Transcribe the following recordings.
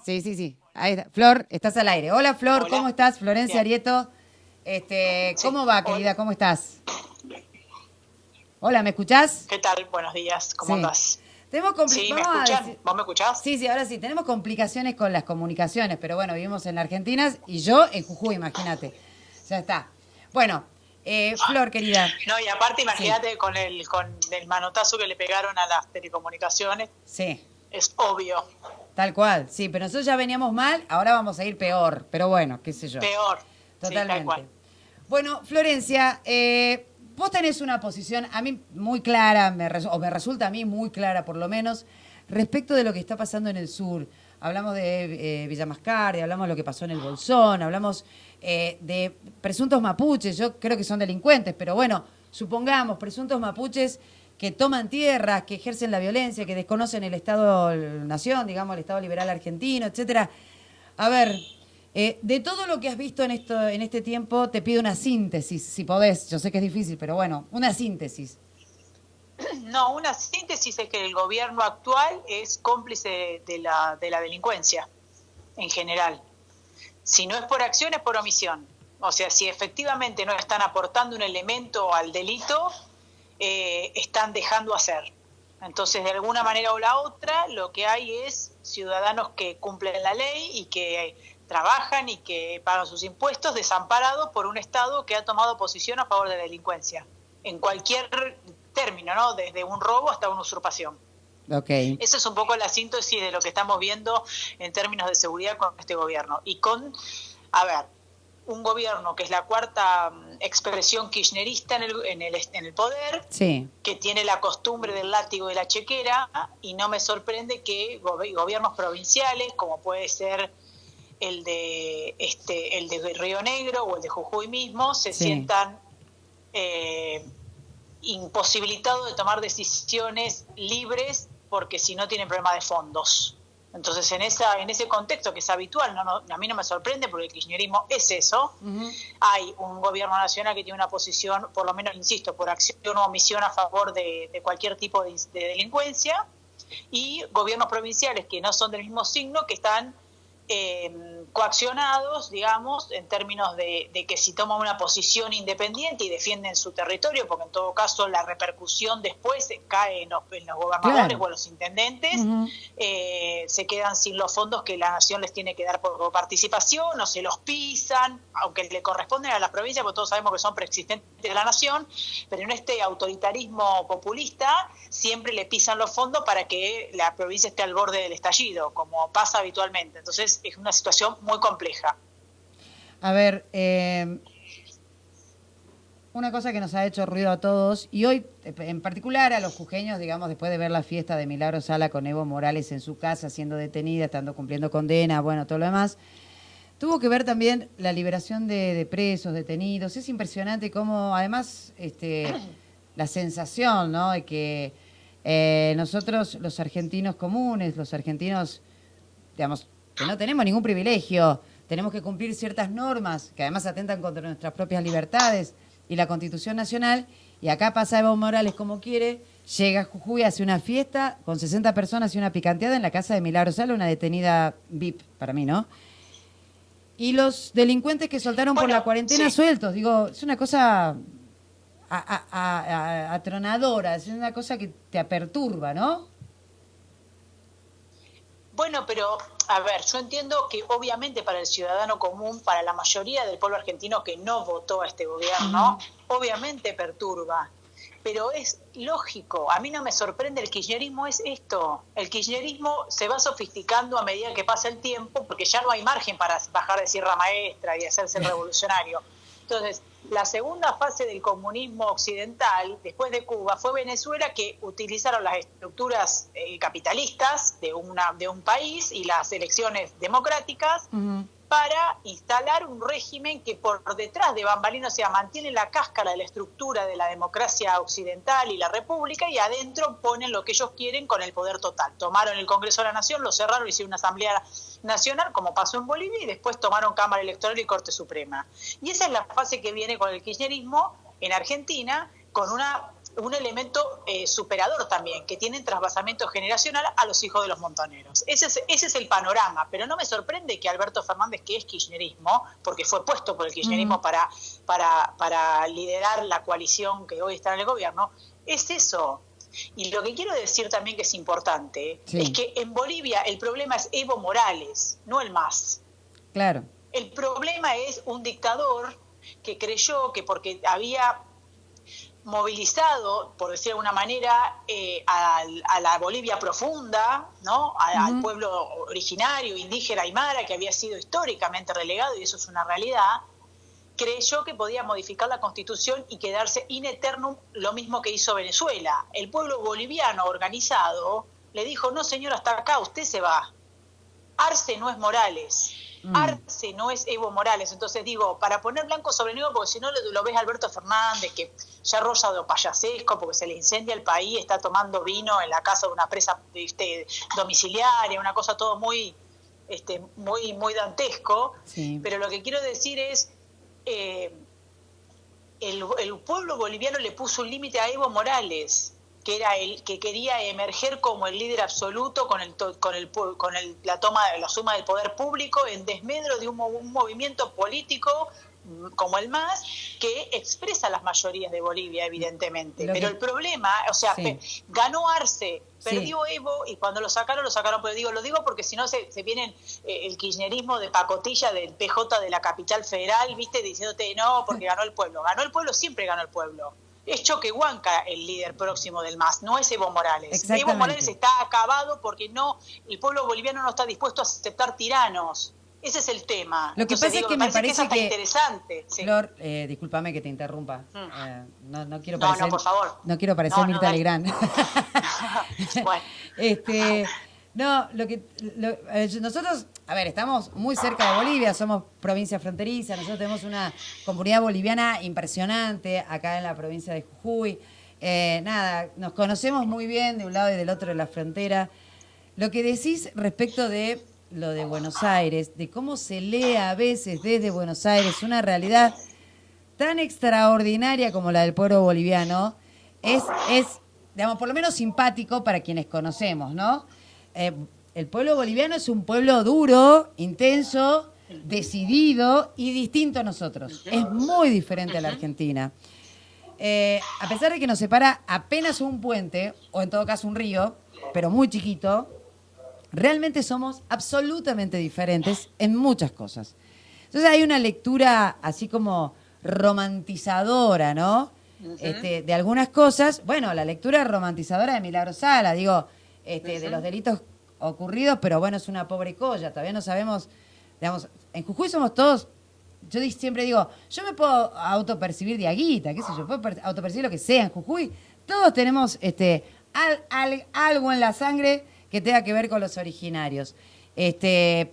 Sí, sí, sí. Ahí está. Flor, estás al aire. Hola, Flor, ¿cómo Hola. estás? Florencia Bien. Arieto. Sí. ¿Cómo va, Hola. querida? ¿Cómo estás? Hola, ¿me escuchás? ¿Qué tal? Buenos días. ¿Cómo Sí. andás? Sí, ¿me Vamos a escuchan? decir. ¿Vos me escuchás? Sí, sí, ahora sí, tenemos complicaciones con las comunicaciones, pero bueno, vivimos en la Argentina y yo en Jujuy, imagínate. Ya está. Bueno, Flor, querida. No, y aparte Sí, imagínate con el manotazo que le pegaron a las telecomunicaciones, sí, es obvio. tal cual. Sí, pero nosotros ya veníamos mal, ahora vamos a ir peor. Pero bueno, qué sé yo. Peor. Sí, tal cual. Totalmente. Bueno, Florencia, vos tenés una posición a mí muy clara, o me resulta a mí muy clara por lo menos, respecto de lo que está pasando en el sur. Hablamos de Villa Mascardi, hablamos de lo que pasó en el Bolsón, hablamos de presuntos mapuches, yo creo que son delincuentes, pero bueno, supongamos presuntos mapuches que toman tierras, que ejercen la violencia, que desconocen el Estado-Nación, digamos, el Estado liberal argentino, etcétera. A ver, de todo lo que has visto en este tiempo, te pido una síntesis, si podés. Yo sé que es difícil, pero bueno, una síntesis. No, una síntesis es que el gobierno actual es cómplice de la delincuencia en general. Si no es por acción, es por omisión. O sea, si efectivamente no están aportando un elemento al delito, están dejando hacer. Entonces, de alguna manera o la otra, lo que hay es ciudadanos que cumplen la ley y que trabajan y que pagan sus impuestos, desamparados por un Estado que ha tomado posición a favor de la delincuencia, en cualquier término, ¿no? Desde un robo hasta una usurpación. Ok. Esa es un poco la síntesis de lo que estamos viendo en términos de seguridad con este gobierno. Y con, a ver, un gobierno que es la cuarta expresión kirchnerista en el poder, Sí, que tiene la costumbre del látigo y la chequera, y no me sorprende que gobiernos provinciales, como puede ser el de Río Negro o el de Jujuy mismo, se sí. sientan imposibilitados de tomar decisiones libres porque si no tienen problema de fondos. Entonces, en ese contexto que es habitual, a mí no me sorprende porque el kirchnerismo es eso. Ujú. Hay un gobierno nacional que tiene una posición, por lo menos, insisto, por acción o omisión a favor de cualquier tipo de delincuencia, y gobiernos provinciales que no son del mismo signo, que están coaccionados, digamos, en términos de que si toman una posición independiente y defienden su territorio, porque en todo caso la repercusión después cae en los gobernadores Claro. o en los intendentes, Ujú. se quedan sin los fondos que la nación les tiene que dar por participación, o se los pisan, aunque le corresponden a las provincias, porque todos sabemos que son preexistentes de la nación, pero en este autoritarismo populista siempre le pisan los fondos para que la provincia esté al borde del estallido, como pasa habitualmente. Entonces es una situación muy compleja. A ver, una cosa que nos ha hecho ruido a todos, y hoy en particular a los jujeños, digamos, después de ver la fiesta de Milagro Sala con Evo Morales en su casa, siendo detenida, estando cumpliendo condena, bueno, todo lo demás, tuvo que ver también la liberación de presos, detenidos. Es impresionante cómo, además, la sensación, ¿no? De que nosotros, los argentinos comunes, los argentinos, digamos, que no tenemos ningún privilegio, tenemos que cumplir ciertas normas que además atentan contra nuestras propias libertades y la Constitución Nacional. Y acá pasa Evo Morales como quiere, llega a Jujuy, hace una fiesta con 60 personas y una picanteada en la casa de Milagro Sala, una detenida VIP para mí, ¿no? Y los delincuentes que soltaron por la Bueno, cuarentena sí. sueltos, digo, es una cosa atronadora, es una cosa que te perturba, ¿no? Bueno, pero a ver, yo entiendo que obviamente para el ciudadano común, para la mayoría del pueblo argentino que no votó a este gobierno, Ujú. obviamente perturba. Pero es lógico, a mí no me sorprende, el kirchnerismo es esto. El kirchnerismo se va sofisticando a medida que pasa el tiempo porque ya no hay margen para bajar de sierra maestra y hacerse el revolucionario. Entonces, la segunda fase del comunismo occidental, después de Cuba, fue Venezuela, que utilizaron las estructuras capitalistas de un país y las elecciones democráticas Ujú. para instalar un régimen que por detrás de bambalinas, o sea, mantiene la cáscara de la estructura de la democracia occidental y la república, y adentro ponen lo que ellos quieren con el poder total. Tomaron el Congreso de la Nación, lo cerraron, hicieron una asamblea nacional, como pasó en Bolivia, y después tomaron Cámara Electoral y Corte Suprema. Y esa es la fase que viene con el kirchnerismo en Argentina, con una un elemento superador también, que tienen trasvasamiento generacional a los hijos de los montoneros. Ese es el panorama, pero no me sorprende que Alberto Fernández, que es kirchnerismo, porque fue puesto por el kirchnerismo para liderar la coalición que hoy está en el gobierno, es eso. Y lo que quiero decir también que es importante, es que en Bolivia el problema es Evo Morales, no el MAS. Claro. El problema es un dictador que creyó que porque había movilizado, por decir de alguna manera, a la Bolivia profunda, ¿no? Al pueblo originario, indígena, aymara, que había sido históricamente relegado, y eso es una realidad, creyó que podía modificar la Constitución y quedarse in eternum, lo mismo que hizo Venezuela. El pueblo boliviano organizado le dijo, no señor, hasta acá, usted se va. Arce no es Morales. Arce no es Evo Morales. Entonces digo, para poner blanco sobre negro, porque si no lo ves a Alberto Fernández, que ya rosa de payasesco, porque se le incendia el país, está tomando vino en la casa de una presa domiciliaria, una cosa todo muy dantesco. Sí. Pero lo que quiero decir es, el pueblo boliviano le puso un límite a Evo Morales, que era el que quería emerger como el líder absoluto con la suma del poder público en desmedro de un movimiento político como el MAS, que expresa las mayorías de Bolivia, evidentemente. Pero el problema, ganó Arce, perdió Evo, y cuando lo sacaron, pero lo digo porque si no se viene el kirchnerismo de pacotilla del PJ de la capital federal, ¿viste? Diciéndote, no, porque ganó el pueblo, siempre ganó el pueblo. Es Choquehuanca el líder próximo del MAS, no es Evo Morales. Evo Morales está acabado porque el pueblo boliviano no está dispuesto a aceptar tiranos. Ese es el tema. Lo que pasa es que me parece que interesante. Flor, discúlpame que te interrumpa. No quiero parecer. No, por favor. No quiero parecer Mirta Legrand. Bueno. Nosotros, a ver, estamos muy cerca de Bolivia, somos provincia fronteriza, nosotros tenemos una comunidad boliviana impresionante acá en la provincia de Jujuy. Nos conocemos muy bien de un lado y del otro de la frontera. Lo que decís respecto de lo de Buenos Aires, de cómo se lee a veces desde Buenos Aires una realidad tan extraordinaria como la del pueblo boliviano, es digamos, por lo menos simpático para quienes conocemos, ¿no? El pueblo boliviano es un pueblo duro, intenso, decidido y distinto a nosotros. Es muy diferente a la Argentina. A pesar de que nos separa apenas un puente, o en todo caso un río, pero muy chiquito, realmente somos absolutamente diferentes en muchas cosas. Entonces hay una lectura así como romantizadora, ¿no? De algunas cosas. Bueno, la lectura romantizadora de Milagro Sala, digo, de los delitos ocurridos, pero bueno, es una pobre colla. Todavía no sabemos, digamos, en Jujuy somos todos, yo siempre digo, yo me puedo autopercibir diaguita, qué sé yo, puedo autopercibir lo que sea en Jujuy. Todos tenemos algo en la sangre que tenga que ver con los originarios.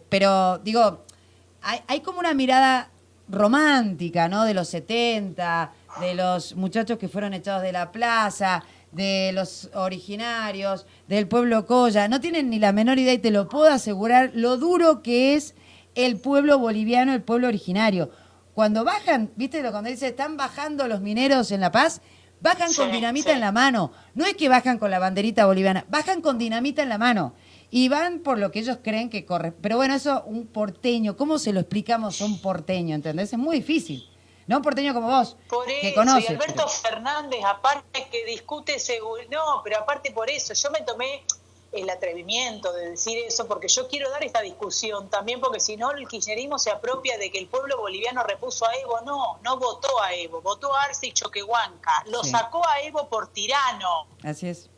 Pero, digo, hay como una mirada romántica, ¿no? De los 70, de los muchachos que fueron echados de la plaza, de los originarios, del pueblo colla. No tienen ni la menor idea, y te lo puedo asegurar, lo duro que es el pueblo boliviano, el pueblo originario. Cuando bajan, ¿viste? Cuando dice, están bajando los mineros en La Paz, bajan con dinamita en la mano. No es que bajan con la banderita boliviana, bajan con dinamita en la mano. Y van por lo que ellos creen que corre. Pero bueno, eso, un porteño, ¿cómo se lo explicamos a un porteño? ¿Entendés? Es muy difícil. No un porteño como vos, que conoces. Y Alberto Fernández, aparte que discute no, pero aparte por eso, yo me tomé el atrevimiento de decir eso, porque yo quiero dar esta discusión también, porque si no el kirchnerismo se apropia de que el pueblo boliviano repuso a Evo. No votó a Evo, votó a Arce y Choquehuanca, lo sacó a Evo por tirano. Así es.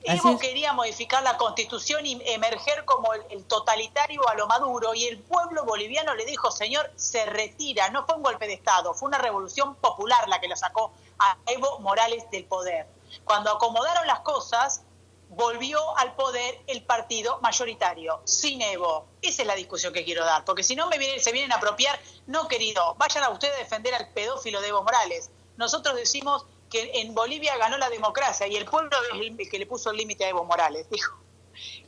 Evo quería modificar la Constitución y emerger como el totalitario a lo Maduro, y el pueblo boliviano le dijo, señor, se retira. No fue un golpe de Estado, fue una revolución popular la que lo sacó a Evo Morales del poder. Cuando acomodaron las cosas, volvió al poder el partido mayoritario, sin Evo. Esa es la discusión que quiero dar, porque si no se vienen a apropiar. No, querido, vayan a ustedes a defender al pedófilo de Evo Morales. Nosotros decimos que en Bolivia ganó la democracia y el pueblo es el que le puso el límite a Evo Morales, dijo.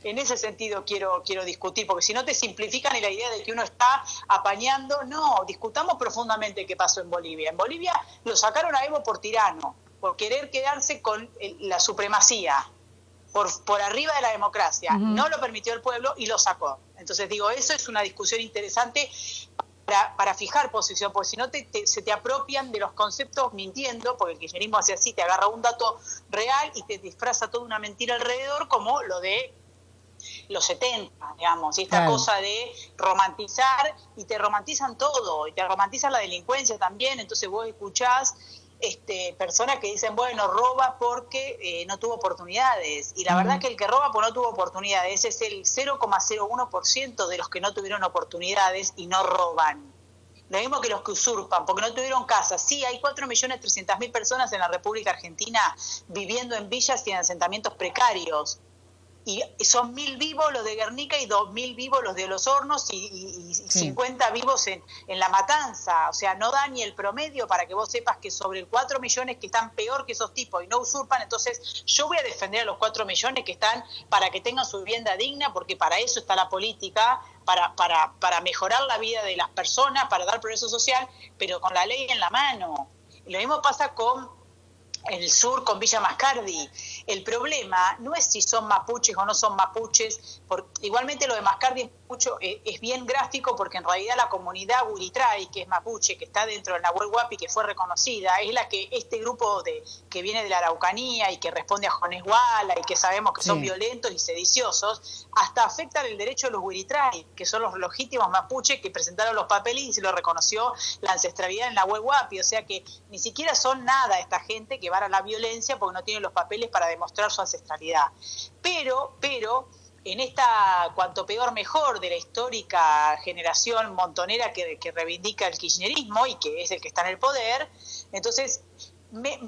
En ese sentido quiero discutir, porque si no te simplifican la idea de que uno está apañando. No, discutamos profundamente qué pasó en Bolivia. En Bolivia lo sacaron a Evo por tirano. por querer quedarse con la supremacía, por arriba de la democracia. No lo permitió el pueblo y lo sacó. Entonces digo, eso es una discusión interesante para fijar posición, porque si no se te apropian de los conceptos mintiendo, porque el kirchnerismo hace así, te agarra un dato real y te disfraza toda una mentira alrededor, como lo de los 70, digamos, y esta cosa de romantizar, y te romantizan todo, y te romantizan la delincuencia también. Entonces vos escuchás personas que dicen, bueno, roba porque no tuvo oportunidades, y la verdad que el que roba porque no tuvo oportunidades es el 0,01% de los que no tuvieron oportunidades y no roban. Lo mismo que los que usurpan, porque no tuvieron casa. Sí, hay 4.300.000 personas en la República Argentina viviendo en villas y en asentamientos precarios. Y son 1.000 vivos los de Guernica y 2.000 vivos los de Los Hornos y 50 vivos en La Matanza. O sea, no da ni el promedio para que vos sepas que sobre 4 millones que están peor que esos tipos y no usurpan. Entonces yo voy a defender a los 4 millones que están para que tengan su vivienda digna, porque para eso está la política, para mejorar la vida de las personas, para dar progreso social, pero con la ley en la mano. Lo mismo pasa con el sur, con Villa Mascardi. El problema no es si son mapuches o no son mapuches, igualmente lo de Mascardi es bien gráfico, porque en realidad la comunidad Huiritray, que es mapuche, que está dentro del Nahuel Huapi, que fue reconocida, es la que este grupo que viene de la Araucanía y que responde a Jones Guala y que sabemos que son violentos y sediciosos, hasta afectan el derecho de los Huiritray, que son los legítimos mapuches que presentaron los papeles y se lo reconoció la ancestralidad en Nahuel Huapi. O sea que ni siquiera son nada esta gente que va a la violencia porque no tienen los papeles para demostrar su ancestralidad. Pero en esta cuanto peor mejor de la histórica generación montonera que reivindica el kirchnerismo y que es el que está en el poder, entonces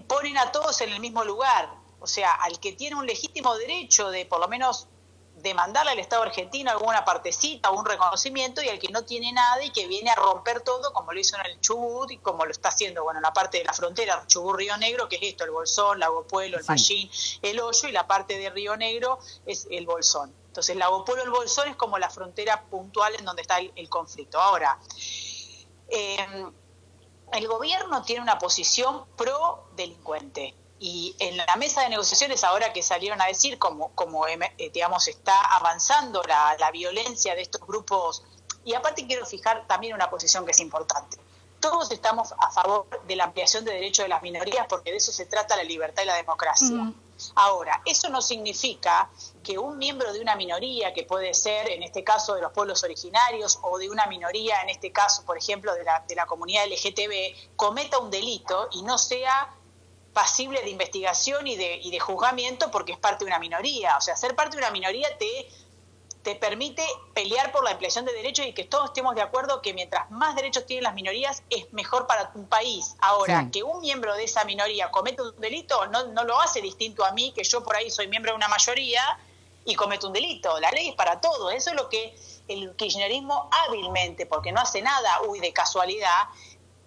ponen a todos en el mismo lugar. O sea, al que tiene un legítimo derecho de por lo menos demandarle al Estado argentino alguna partecita o un reconocimiento, y al que no tiene nada y que viene a romper todo, como lo hizo en el Chubut y como lo está haciendo en la parte de la frontera Chubut-Río Negro, que es esto, el Bolsón, Lago Pueblo, el Mallín, el Hoyo, y la parte de Río Negro es el Bolsón. Entonces Lago Pueblo, el Bolsón es como la frontera puntual en donde está el conflicto. Ahora, el gobierno tiene una posición pro delincuente. Y en la mesa de negociaciones, ahora que salieron a decir como digamos, está avanzando la violencia de estos grupos, y aparte quiero fijar también una posición que es importante. Todos estamos a favor de la ampliación de derechos de las minorías, porque de eso se trata la libertad y la democracia. Ahora, eso no significa que un miembro de una minoría, que puede ser en este caso de los pueblos originarios, o de una minoría, en este caso, por ejemplo, de la comunidad LGTB, cometa un delito y no sea pasible de investigación y de juzgamiento porque es parte de una minoría. O sea, ser parte de una minoría te permite pelear por la ampliación de derechos y que todos estemos de acuerdo que mientras más derechos tienen las minorías es mejor para un país. Ahora, que un miembro de esa minoría cometa un delito no lo hace distinto a mí, que yo por ahí soy miembro de una mayoría y cometo un delito. La ley es para todos. Eso es lo que el kirchnerismo hábilmente, porque no hace nada de casualidad,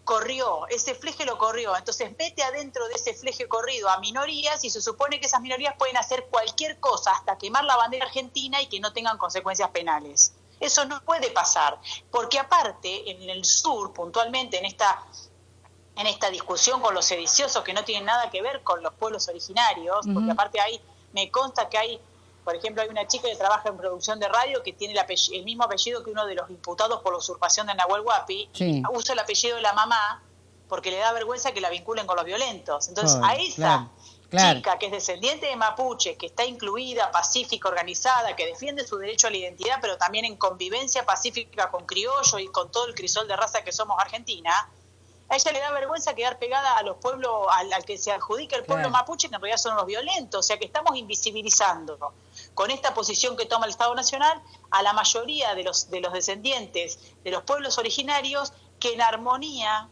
corrió, ese fleje lo corrió. Entonces mete adentro de ese fleje corrido a minorías, y se supone que esas minorías pueden hacer cualquier cosa, hasta quemar la bandera argentina, y que no tengan consecuencias penales. Eso no puede pasar, porque aparte en el sur, puntualmente en esta discusión con los sediciosos que no tienen nada que ver con los pueblos originarios, porque aparte me consta que hay, por ejemplo, hay una chica que trabaja en producción de radio que tiene el mismo apellido que uno de los imputados por la usurpación de Nahuel Huapi, y usa el apellido de la mamá porque le da vergüenza que la vinculen con los violentos. Entonces, a esa chica que es descendiente de mapuche, que está incluida, pacífica, organizada, que defiende su derecho a la identidad, pero también en convivencia pacífica con criollo y con todo el crisol de raza que somos Argentina, a ella le da vergüenza quedar pegada a los pueblos, al que se adjudica el pueblo mapuche, que en realidad son los violentos. O sea que estamos invisibilizando con esta posición que toma el Estado Nacional a la mayoría de los descendientes de los pueblos originarios, que en armonía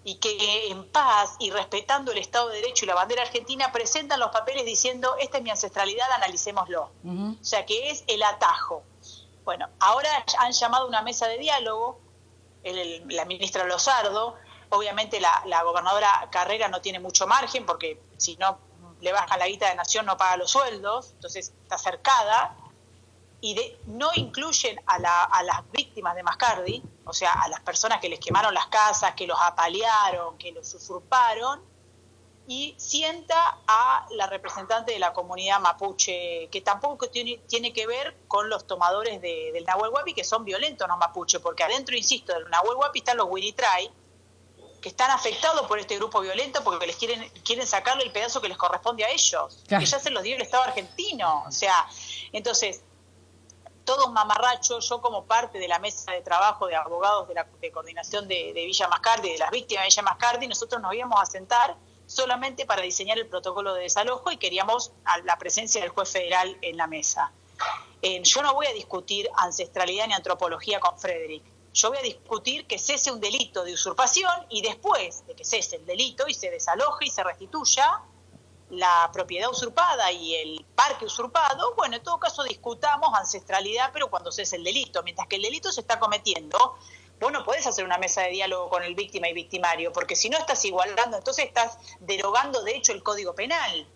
y que en paz y respetando el Estado de Derecho y la bandera argentina presentan los papeles diciendo: esta es mi ancestralidad, analicémoslo. O sea que es el atajo. Bueno, ahora han llamado a una mesa de diálogo, la ministra Lozardo. Obviamente la gobernadora Carrera no tiene mucho margen, porque si no le bajan la guita de Nación no paga los sueldos, entonces está cercada, y no incluyen a las víctimas de Mascardi, o sea, a las personas que les quemaron las casas, que los apalearon, que los usurparon, y sienta a la representante de la comunidad mapuche, que tampoco tiene que ver con los tomadores del Nahuel Huapi, que son violentos los mapuche, porque adentro, insisto, del Nahuel Huapi están los Huiritray, que están afectados por este grupo violento porque les quieren sacarle el pedazo que les corresponde a ellos, claro, que ya se los dio el Estado argentino. O sea, entonces, todo un mamarracho. Yo, como parte de la mesa de trabajo de abogados de coordinación de Villa Mascardi, de las víctimas de Villa Mascardi, nosotros nos íbamos a sentar solamente para diseñar el protocolo de desalojo y queríamos a la presencia del juez federal en la mesa. Yo no voy a discutir ancestralidad ni antropología con Frederick. Yo voy a discutir que cese un delito de usurpación y después de que cese el delito y se desaloje y se restituya la propiedad usurpada y el parque usurpado, bueno, en todo caso discutamos ancestralidad, pero cuando cese el delito. Mientras que el delito se está cometiendo, vos no podés hacer una mesa de diálogo con el víctima y victimario, porque si no estás igualando, entonces estás derogando de hecho el Código Penal.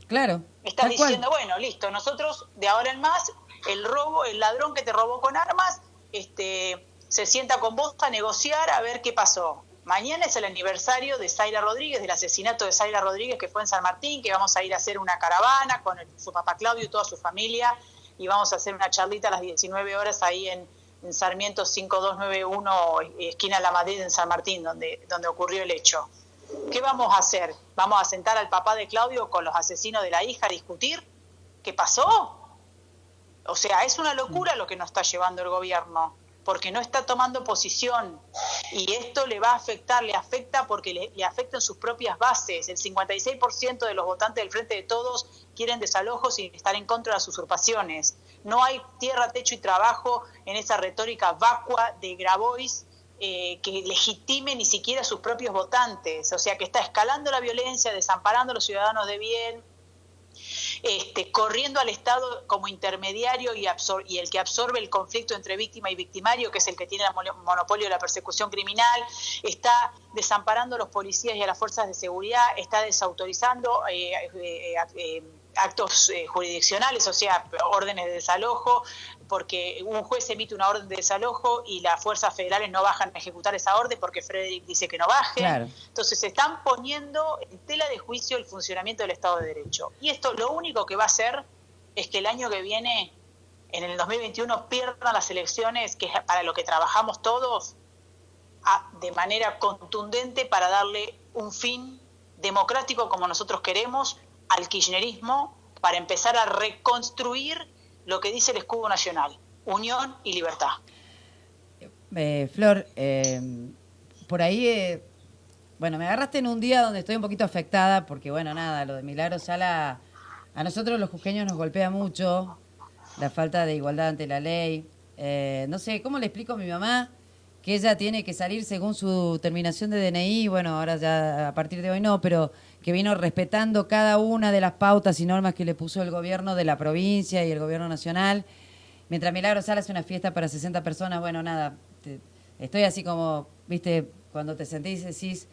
Claro. Estás diciendo, bueno, listo, nosotros de ahora en más, el ladrón que te robó con armas, se sienta con vos a negociar a ver qué pasó. Mañana es el aniversario de Zaira Rodríguez, del asesinato de Zaira Rodríguez, que fue en San Martín, que vamos a ir a hacer una caravana con su papá Claudio y toda su familia, y vamos a hacer una charlita a las 19 horas ahí en Sarmiento 5291, esquina La Madrid, en San Martín, donde ocurrió el hecho. ¿Qué vamos a hacer? ¿Vamos a sentar al papá de Claudio con los asesinos de la hija a discutir qué pasó? O sea, es una locura lo que nos está llevando el gobierno, porque no está tomando posición, y esto le va a afectar, le afecta porque le afecta en sus propias bases. El 56% de los votantes del Frente de Todos quieren desalojos y están en contra de las usurpaciones. No hay tierra, techo y trabajo en esa retórica vacua de Grabois que legitime ni siquiera a sus propios votantes. O sea, que está escalando la violencia, desamparando a los ciudadanos de bien, corriendo al Estado como intermediario y el que absorbe el conflicto entre víctima y victimario, que es el que tiene el monopolio de la persecución criminal, está desamparando a los policías y a las fuerzas de seguridad, está desautorizando actos jurisdiccionales, o sea, órdenes de desalojo, porque un juez emite una orden de desalojo y las fuerzas federales no bajan a ejecutar esa orden porque Frederick dice que no baje. Claro. Entonces se están poniendo en tela de juicio el funcionamiento del Estado de Derecho. Y esto lo único que va a hacer es que el año que viene, en el 2021, pierdan las elecciones, que es para lo que trabajamos todos, de manera contundente para darle un fin democrático como nosotros queremos al kirchnerismo, para empezar a reconstruir lo que dice el escudo nacional: unión y libertad. Flor, por ahí, bueno, me agarraste en un día donde estoy un poquito afectada, porque bueno, nada, lo de Milagro Sala, a nosotros los jujeños nos golpea mucho, la falta de igualdad ante la ley. No sé, ¿cómo le explico a mi mamá que ella tiene que salir según su terminación de DNI? Bueno, ahora ya a partir de hoy no, pero que vino respetando cada una de las pautas y normas que le puso el gobierno de la provincia y el gobierno nacional. Mientras Milagro Sala hace una fiesta para 60 personas, bueno, nada, estoy así como, viste, cuando te sentís y decís,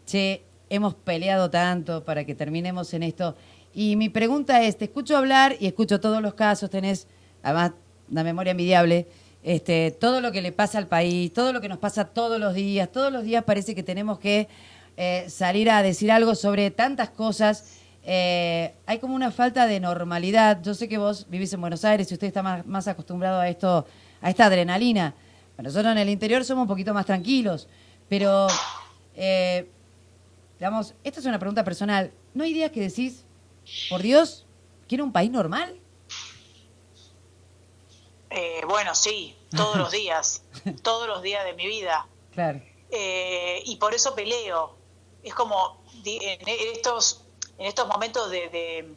che, hemos peleado tanto para que terminemos en esto. Y mi pregunta es, te escucho hablar y escucho todos los casos, tenés además una memoria envidiable, todo lo que le pasa al país, todo lo que nos pasa todos los días parece que tenemos que salir a decir algo sobre tantas cosas. Hay como una falta de normalidad. Yo sé que vos vivís en Buenos Aires y usted está más acostumbrado a esto, a esta adrenalina. Bueno, nosotros en el interior somos un poquito más tranquilos, pero digamos, esto es una pregunta personal. ¿No hay días que decís, por Dios, quiero un país normal? Bueno, sí, todos los días de mi vida. Claro. Y por eso peleo. Es como en estos momentos de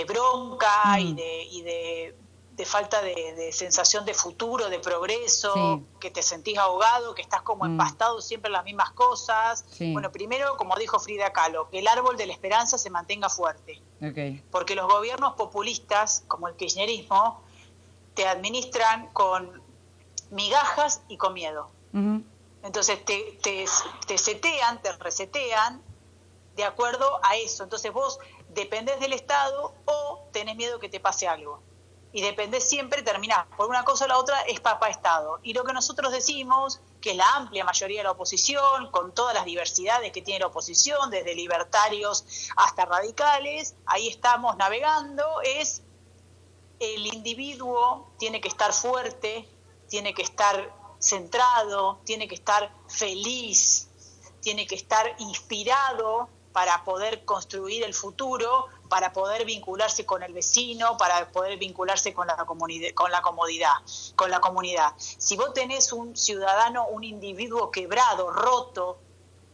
bronca y de falta de sensación de futuro, de progreso, sí, que te sentís ahogado, que estás como empastado siempre en las mismas cosas. Sí. Bueno, primero, como dijo Frida Kahlo, que el árbol de la esperanza se mantenga fuerte. Okay. Porque los gobiernos populistas, como el kirchnerismo, te administran con migajas y con miedo. Uh-huh. Entonces te setean, te resetean de acuerdo a eso. Entonces vos dependés del Estado o tenés miedo que te pase algo. y dependés siempre, terminás por una cosa o la otra, es papá Estado. Y lo que nosotros decimos, que es la amplia mayoría de la oposición, con todas las diversidades que tiene la oposición, desde libertarios hasta radicales, ahí estamos navegando, es el individuo tiene que estar fuerte, tiene que estar centrado, tiene que estar feliz, tiene que estar inspirado para poder construir el futuro, para poder vincularse con el vecino, para poder vincularse con la comunidad. Si vos tenés un ciudadano, un individuo quebrado, roto,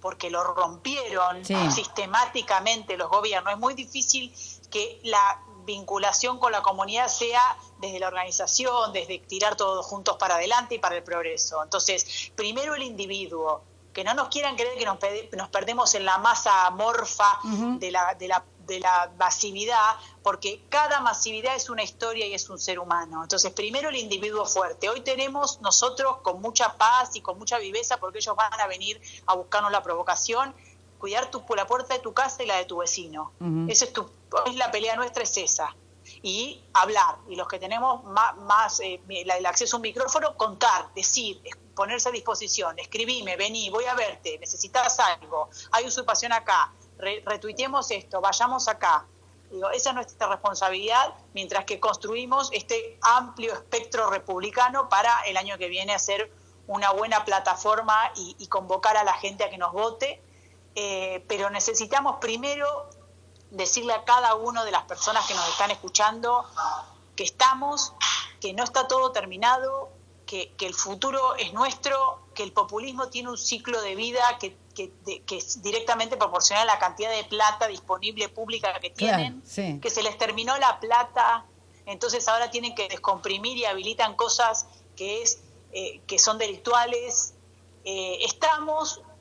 porque lo rompieron sistemáticamente los gobiernos, es muy difícil que la vinculación con la comunidad sea desde la organización, desde tirar todos juntos para adelante y para el progreso. Entonces, primero el individuo, que no nos quieran creer que nos perdemos en la masa amorfa de la masividad, porque cada masividad es una historia y es un ser humano. Entonces, primero el individuo fuerte. Hoy tenemos nosotros con mucha paz y con mucha viveza, porque ellos van a venir a buscarnos la provocación, cuidar la puerta de tu casa y la de tu vecino. Esa es la pelea nuestra, es esa. Y hablar, y los que tenemos el acceso a un micrófono, contar, decir, ponerse a disposición, escribime, vení, voy a verte, necesitas algo, hay usurpación acá, retuiteemos esto, vayamos acá. Digo, esa es nuestra responsabilidad, mientras que construimos este amplio espectro republicano para el año que viene hacer una buena plataforma y convocar a la gente a que nos vote, pero necesitamos primero decirle a cada una de las personas que nos están escuchando que estamos, que no está todo terminado, que el futuro es nuestro, que el populismo tiene un ciclo de vida que es directamente proporcional a la cantidad de plata disponible pública que tienen, que se les terminó la plata, entonces ahora tienen que descomprimir y habilitan cosas que son delictuales.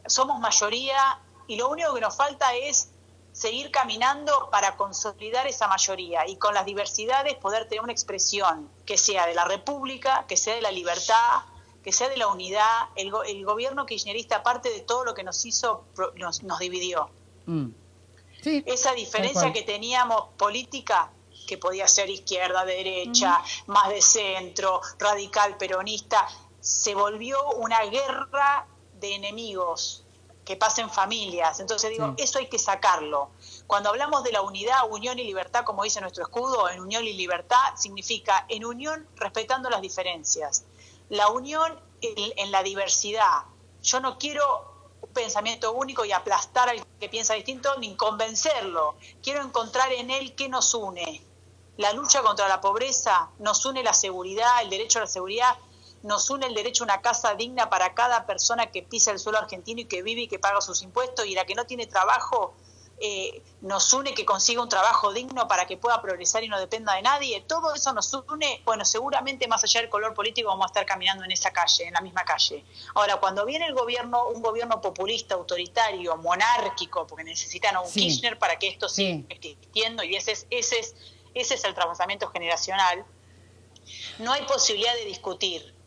Somos mayoría y lo único que nos falta es seguir caminando para consolidar esa mayoría y con las diversidades poder tener una expresión que sea de la república, que sea de la libertad, que sea de la unidad. El gobierno kirchnerista, aparte de todo lo que nos hizo, nos dividió. Sí, esa diferencia que teníamos política, que podía ser izquierda, derecha, más de centro, radical, peronista, se volvió una guerra de enemigos que pasa en familias. Entonces digo, eso hay que sacarlo. Cuando hablamos de la unidad, unión y libertad, como dice nuestro escudo, en unión y libertad, significa en unión respetando las diferencias. La unión en la diversidad. Yo no quiero un pensamiento único y aplastar al que piensa distinto, ni convencerlo. Quiero encontrar en él qué nos une. La lucha contra la pobreza, nos une la seguridad, el derecho a la seguridad, nos une el derecho a una casa digna para cada persona que pisa el suelo argentino y que vive y que paga sus impuestos, y la que no tiene trabajo, nos une que consiga un trabajo digno para que pueda progresar y no dependa de nadie. Todo eso nos une. Bueno, seguramente más allá del color político vamos a estar caminando en esa calle, en la misma calle. Ahora, cuando viene el gobierno, un gobierno populista, autoritario, monárquico, porque necesitan a un Kirchner para que esto siga existiendo, y ese es el transformamiento generacional, no hay posibilidad de discutir.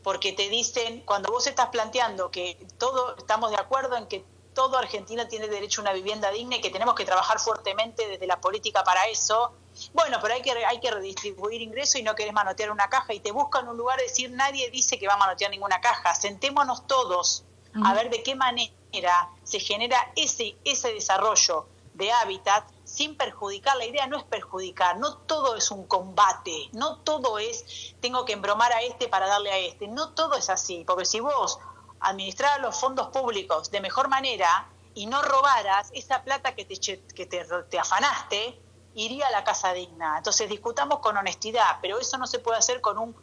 Porque te dicen, cuando vos estás planteando que todos estamos de acuerdo en que todo argentino tiene derecho a una vivienda digna y que tenemos que trabajar fuertemente desde la política para eso, bueno, pero hay que redistribuir ingresos y no querés manotear una caja, y te buscan un lugar de decir, nadie dice que va a manotear ninguna caja, sentémonos todos a ver de qué manera se genera ese desarrollo de hábitat sin perjudicar. La idea no es perjudicar, no todo es un combate, no todo es tengo que embromar a este para darle a este, no todo es así, porque si vos administraras los fondos públicos de mejor manera y no robaras, esa plata que te afanaste iría a la casa digna. Entonces discutamos con honestidad, pero eso no se puede hacer con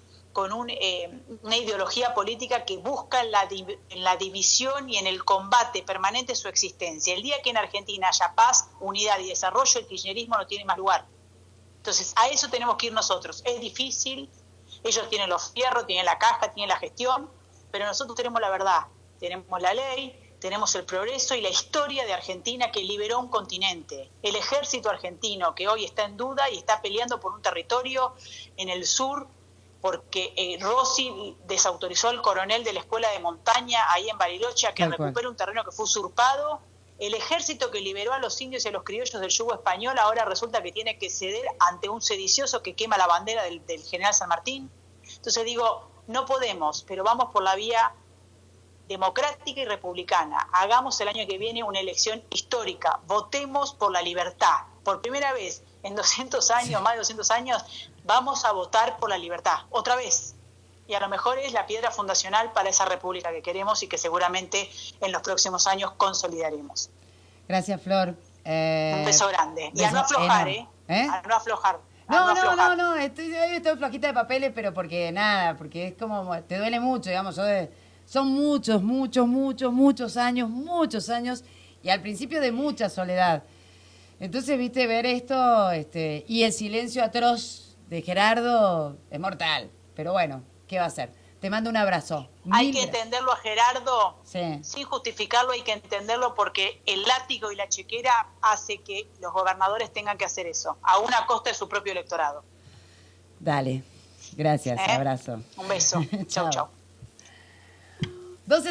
una ideología política que busca en la división y en el combate permanente su existencia. El día que en Argentina haya paz, unidad y desarrollo, el kirchnerismo no tiene más lugar. Entonces, a eso tenemos que ir nosotros. Es difícil, ellos tienen los fierros, tienen la caja, tienen la gestión, pero nosotros tenemos la verdad, tenemos la ley, tenemos el progreso y la historia de Argentina que liberó un continente. El ejército argentino que hoy está en duda y está peleando por un territorio en el sur, porque Rossi desautorizó al coronel de la escuela de montaña ahí en Bariloche a que recupere un terreno que fue usurpado, El ejército que liberó a los indios y a los criollos del yugo español ahora resulta que tiene que ceder ante un sedicioso que quema la bandera del general San Martín. Entonces digo, no podemos, pero vamos por la vía democrática y republicana. Hagamos el año que viene una elección histórica. Votemos por la libertad. Por primera vez en 200 años, más de 200 años, vamos a votar por la libertad. Otra vez. Y a lo mejor es la piedra fundacional para esa república que queremos y que seguramente en los próximos años consolidaremos. Gracias, Flor. Un beso grande. Y a no aflojar, A no aflojar. No, estoy flojita de papeles, pero porque es como, te duele mucho, digamos, son muchos años, y al principio de mucha soledad. Entonces, viste, ver esto, y el silencio atroz de Gerardo es mortal, pero bueno, ¿qué va a hacer? Te mando un abrazo. Hay que entenderlo a Gerardo, sí, sin justificarlo, hay que entenderlo porque el látigo y la chequera hace que los gobernadores tengan que hacer eso, a una costa de su propio electorado. Dale, gracias, abrazo. Un beso, chau. 12